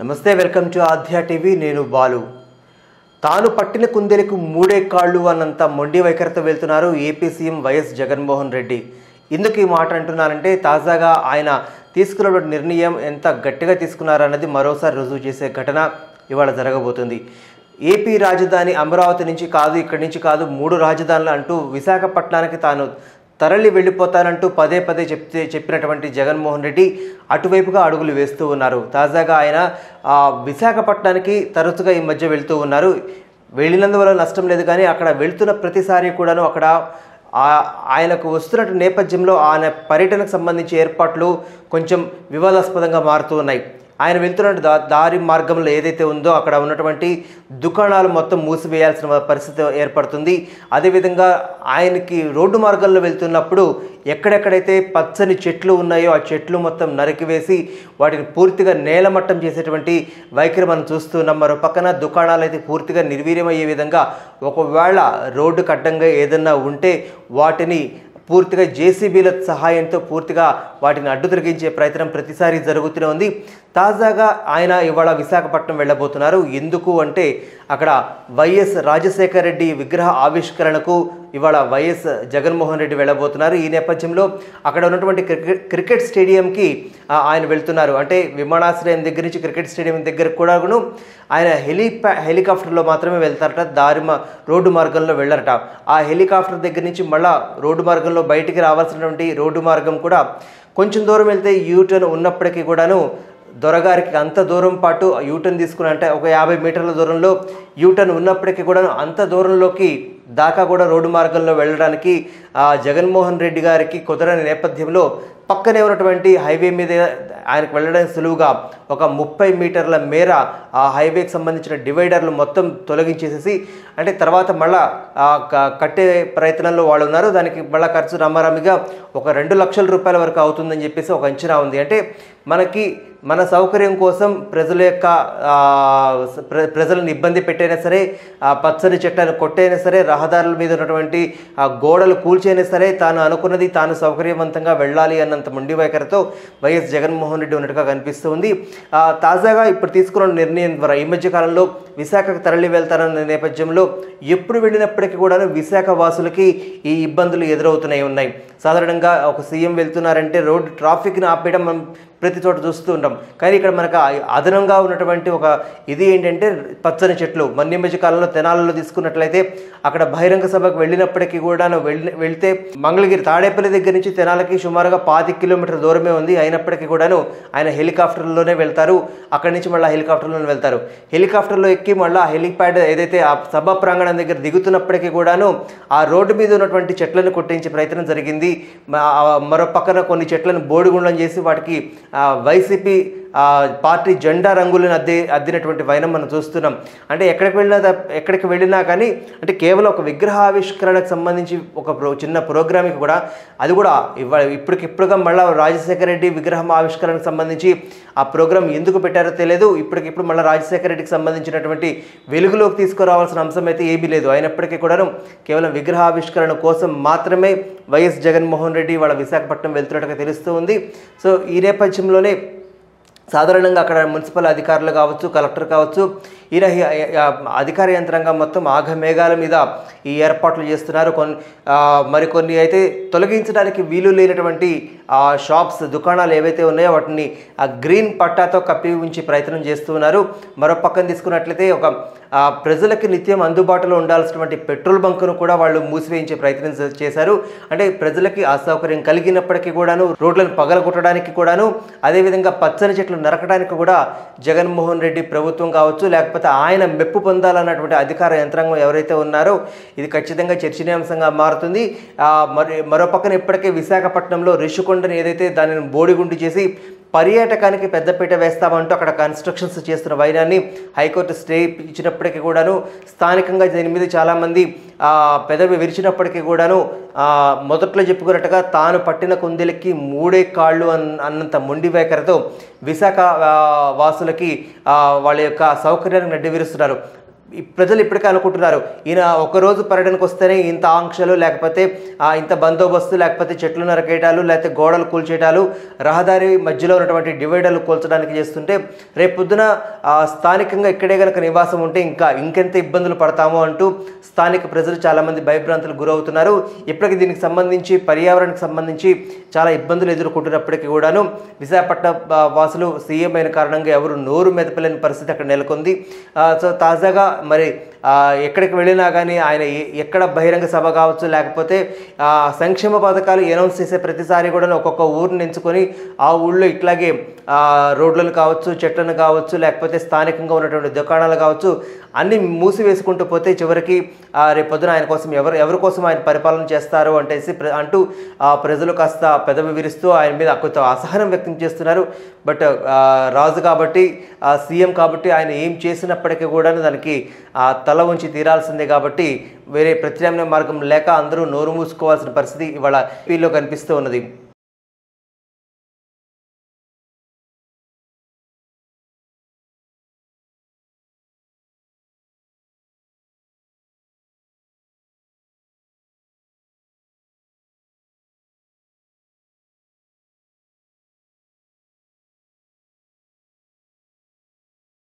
నమస్తే, welcome to ఆధ్యా TV. నేను బాలు. తాను పట్టిన కుందేలకు మూడే కాళ్ళు అన్నంత మొండి వైఖరితో వెళ్తున్నారు AP CM YS Jaganmohan Reddy. ఎందుకు ఈ మాట అంటున్నారంటే తాజాగా ఆయన తీసుకున్న నిర్ణయం ఎంత గట్టిగా తీసుకున్నారన్నది మరోసారి రుజువు చేసే ఘటన ఇవాళ జరగబోతుంది. ఏపీ రాజధాని అమరావతి నుంచి కాదు, ఇక్కడి నుంచి కాదు, 3 రాజధానులు అంటూ విశాఖపట్నానికి తాను తరలి వెళ్ళిపోతానంటూ పదే పదే చెప్పినటువంటి జగన్మోహన్ రెడ్డి అటువైపుగా అడుగులు వేస్తూ ఉన్నారు. తాజాగా ఆయన విశాఖపట్నానికి తరచుగా ఈ మధ్య వెళ్తూ ఉన్నారు. వెళ్ళినందువల్ల నష్టం లేదు, కానీ అక్కడ వెళ్తున్న ప్రతిసారి కూడాను అక్కడ ఆయనకు వస్తున్న నేపథ్యంలో ఆయన పర్యటనకు సంబంధించి ఏర్పాట్లు కొంచెం వివాదాస్పదంగా మారుతూ ఉన్నాయి. ఆయన వెళ్తున్న దారి మార్గంలో ఏదైతే ఉందో అక్కడ ఉన్నటువంటి దుకాణాలు మొత్తం మూసివేయాల్సిన పరిస్థితి ఏర్పడుతుంది. అదేవిధంగా ఆయనకి రోడ్డు మార్గంలో వెళ్తున్నప్పుడు ఎక్కడెక్కడైతే పచ్చని చెట్లు ఉన్నాయో ఆ చెట్లు మొత్తం నరికివేసి వాటిని పూర్తిగా నేలమట్టం చేసేటువంటి వైఖరి మనం చూస్తున్నాం. మరో పక్కన దుకాణాలు అయితే పూర్తిగా నిర్వీర్యమయ్యే విధంగా ఒకవేళ రోడ్డుకు అడ్డంగా ఏదన్నా ఉంటే వాటిని పూర్తిగా జేసీబీల సహాయంతో పూర్తిగా వాటిని అడ్డు తొలగించే ప్రయత్నం ప్రతిసారి జరుగుతూనే ఉంది. తాజాగా ఆయన ఇవాళ విశాఖపట్నం వెళ్ళబోతున్నారు. ఎందుకు అంటే అక్కడ వైఎస్ రాజశేఖర రెడ్డి విగ్రహ ఆవిష్కరణకు ఇవాళ వైఎస్ జగన్మోహన్ రెడ్డి వెళ్ళబోతున్నారు. ఈ నేపథ్యంలో అక్కడ ఉన్నటువంటి క్రికెట్ స్టేడియంకి ఆయన వెళ్తున్నారు. అంటే విమానాశ్రయం దగ్గర నుంచి క్రికెట్ స్టేడియం దగ్గర కూడాను ఆయన హెలికాప్టర్లో మాత్రమే వెళ్తారట, రోడ్డు మార్గంలో వెళ్ళరట. ఆ హెలికాప్టర్ దగ్గర నుంచి మళ్ళా రోడ్డు మార్గంలో బయటికి రావాల్సినటువంటి రోడ్డు మార్గం కూడా కొంచెం దూరం వెళ్తే యూటర్న్ ఉన్నప్పటికీ కూడాను దొరగారికి అంత దూరం పాటు యూటర్న్ తీసుకుని, అంటే ఒక 50 మీటర్ల దూరంలో యూటర్న్ ఉన్నప్పటికీ కూడా అంత దూరంలోకి దాకా కూడా రోడ్డు మార్గంలో వెళ్ళడానికి జగన్మోహన్ రెడ్డి గారికి కుదరని నేపథ్యంలో పక్కనే ఉన్నటువంటి హైవే మీద ఆయనకు వెళ్ళడానికి సులువుగా ఒక 30 మీటర్ల మేర ఆ హైవేకి సంబంధించిన డివైడర్లు మొత్తం తొలగించేసేసి, అంటే తర్వాత మళ్ళా కట్టే ప్రయత్నంలో వాళ్ళు ఉన్నారు. దానికి మళ్ళీ ఖర్చు రామారామిగా ఒక 2 లక్షల రూపాయల వరకు అవుతుందని చెప్పేసి ఒక అంచనా ఉంది. అంటే మన సౌకర్యం కోసం ప్రజలను ఇబ్బంది పెట్టైనా సరే, పచ్చని చెట్లను కొట్టైనా సరే, రహదారుల మీద ఉన్నటువంటి గోడలు కూల్చైనా సరే తాను అనుకున్నది తాను సౌకర్యవంతంగా వెళ్ళాలి అన్నంత మొండి వైఖరితో వైఎస్ జగన్మోహన్ రెడ్డి ఉన్నట్టుగా కనిపిస్తుంది. తాజాగా ఇప్పుడు తీసుకున్న నిర్ణయం ద్వారా ఈ మధ్య కాలంలో విశాఖకు తరలి వెళ్తారన్న నేపథ్యంలో ఎప్పుడు వెళ్ళినప్పటికీ కూడా విశాఖ వాసులకి ఈ ఇబ్బందులు ఎదురవుతూనే ఉన్నాయి. సాధారణంగా ఒక సీఎం వెళ్తున్నారంటే రోడ్డు ట్రాఫిక్ని ఆపేయడం మనం ప్రతి చోట చూస్తూ ఉంటాం. కానీ ఇక్కడ మనకు అదనంగా ఉన్నటువంటి ఒక ఇది ఏంటంటే పచ్చని చెట్లు. ఈ మధ్య కాలంలో తెనాలలో తీసుకున్నట్లయితే అక్కడ బహిరంగ సభకు వెళ్ళినప్పటికీ కూడా వెళ్తే మంగళగిరి తాడేపల్లి దగ్గర నుంచి తెనాలకి సుమారుగా 25 కిలోమీటర్ల దూరమే ఉంది. అయినప్పటికీ కూడాను ఆయన హెలికాప్టర్లోనే వెళ్తారు. అక్కడి నుంచి మళ్ళీ హెలికాప్టర్లోనే వెళ్తారు. హెలికాప్టర్లో ఎక్కి మళ్ళీ హెలిప్యాడ్ ఏదైతే ఆ సభా ప్రాంగణం దగ్గర దిగుతున్నప్పటికీ కూడాను ఆ రోడ్డు మీద ఉన్నటువంటి చెట్లను కొట్టించే ప్రయత్నం జరిగింది. మరో పక్కన కొన్ని చెట్లను బోడిగుండం చేసి వాటికి వైసీపీ పార్టీ జెండా రంగులను అద్దినటువంటి వైనం మనం చూస్తున్నాం. అంటే ఎక్కడికి వెళ్ళినా కానీ అంటే కేవలం ఒక విగ్రహావిష్కరణకు సంబంధించి ఒక చిన్న ప్రోగ్రామ్కి కూడా అది కూడా ఇప్పటికిప్పుడుగా మళ్ళీ రాజశేఖర రెడ్డి విగ్రహం ఆవిష్కరణకు సంబంధించి ఆ ప్రోగ్రాం ఎందుకు పెట్టారో తెలియదు. ఇప్పటికిప్పుడు మళ్ళీ రాజశేఖర రెడ్డికి సంబంధించినటువంటి వెలుగులోకి తీసుకురావాల్సిన అంశం అయితే ఏమీ లేదు. అయినప్పటికీ కూడా కేవలం విగ్రహావిష్కరణ కోసం మాత్రమే వైఎస్ జగన్మోహన్ రెడ్డి వాళ్ళ విశాఖపట్నం వెళ్తున్నట్టుగా తెలుస్తూ ఉంది. సో ఈ నేపథ్యంలోనే సాధారణంగా అక్కడ మున్సిపల్ అధికారులు కావచ్చు, కలెక్టర్ కావచ్చు, ఈయన అధికార యంత్రాంగం మొత్తం ఆఘమేఘాల మీద ఈ ఏర్పాట్లు చేస్తున్నారు. మరికొన్ని అయితే తొలగించడానికి వీలు లేనటువంటి షాప్స్, దుకాణాలు ఏవైతే ఉన్నాయో వాటిని గ్రీన్ పట్టాతో కప్పి ఉంచి ప్రయత్నం చేస్తున్నారు. మరో పక్కన తీసుకున్నట్లయితే ఒక ప్రజలకి నిత్యం అందుబాటులో ఉండాల్సినటువంటి పెట్రోల్ బంకును కూడా వాళ్ళు మూసివేయించే ప్రయత్నం చేశారు. అంటే ప్రజలకి అసౌకర్యం కలిగినప్పటికీ కూడాను రోడ్లను పగలగొట్టడానికి కూడాను, అదేవిధంగా పచ్చని చెట్లు నరకడానికి కూడా జగన్మోహన్ రెడ్డి ప్రభుత్వం కావచ్చు, లేకపోతే ఆయన మెప్పు పొందాలన్నటువంటి అధికార యంత్రాంగం ఎవరైతే ఉన్నారో ఇది ఖచ్చితంగా చర్చనీయాంశంగా మారుతుంది. మరో పక్కన ఇప్పటికే విశాఖపట్నంలో రిషికొండని ఏదైతే దానిని బోడిగుండు చేసి పర్యాటకానికి పెద్దపీట వేస్తామంటూ అక్కడ కన్స్ట్రక్షన్స్ చేస్తున్న వైనాన్ని హైకోర్టు స్టే ఇచ్చినప్పటికీ కూడాను స్థానికంగా దీని మీద చాలామంది పెదవి విరిచినప్పటికీ కూడాను మొదట్లో చెప్పుకున్నట్టుగా తాను పట్టిన కుందేలకి 3 కాళ్ళు అన్నంత మొండి వైఖరితో విశాఖ వాసులకి వాళ్ళ యొక్క సౌకర్యాన్ని నడ్డి విరుస్తున్నారు. ఈ ప్రజలు ఇప్పటికే అనుకుంటున్నారు, ఈయన ఒకరోజు పర్యటనకు వస్తేనే ఇంత ఆంక్షలు, లేకపోతే ఇంత బందోబస్తు, లేకపోతే చెట్లు నరకేయటాలు, లేకపోతే గోడలు కూల్చేయటాలు, రహదారి మధ్యలో ఉన్నటువంటి డివైడర్లు కూల్చడానికి చేస్తుంటే రేపు పొద్దున స్థానికంగా ఇక్కడే కనుక నివాసం ఉంటే ఇంకెంత ఇబ్బందులు పడతామో అంటూ స్థానిక ప్రజలు చాలామంది భయభ్రాంతులకు గురవుతున్నారు. ఇప్పటికీ దీనికి సంబంధించి పర్యావరణానికి సంబంధించి చాలా ఇబ్బందులు ఎదుర్కొంటున్నప్పటికీ కూడాను విశాఖపట్నం వాసులు సీఎం అయిన కారణంగా ఎవరు నోరు మెదపలేని పరిస్థితి అక్కడ నెలకొంది. సో తాజాగా మరి ఎక్కడికి వెళ్ళినా కానీ ఆయన ఎక్కడ బహిరంగ సభ కావచ్చు, లేకపోతే సంక్షేమ పథకాలు అనౌన్స్ చేసే ప్రతిసారి కూడా ఒక్కొక్క ఊరిని ఎంచుకొని ఆ ఊళ్ళో ఇట్లాగే రోడ్లను కావచ్చు, చెట్లను కావచ్చు, లేకపోతే స్థానికంగా ఉన్నటువంటి దుకాణాలు కావచ్చు అన్నీ మూసివేసుకుంటూ పోతే చివరికి రేపొద్దున ఆయన కోసం ఎవరి కోసం ఆయన పరిపాలన చేస్తారు అంటూ ప్రజలు కాస్త పెదవి విరుస్తూ ఆయన మీద కొంత అసహనం వ్యక్తం చేస్తున్నారు. బట్ రాజు కాబట్టి, సీఎం కాబట్టి ఆయన ఏం చేసినప్పటికీ కూడా దానికి తల ఉంచి తీరాల్సిందే కాబట్టి వేరే ప్రత్యామ్నాయ మార్గం లేక అందరూ నోరు మూసుకోవాల్సిన పరిస్థితి ఇవాళ ఏపీలో కనిపిస్తూ ఉన్నది.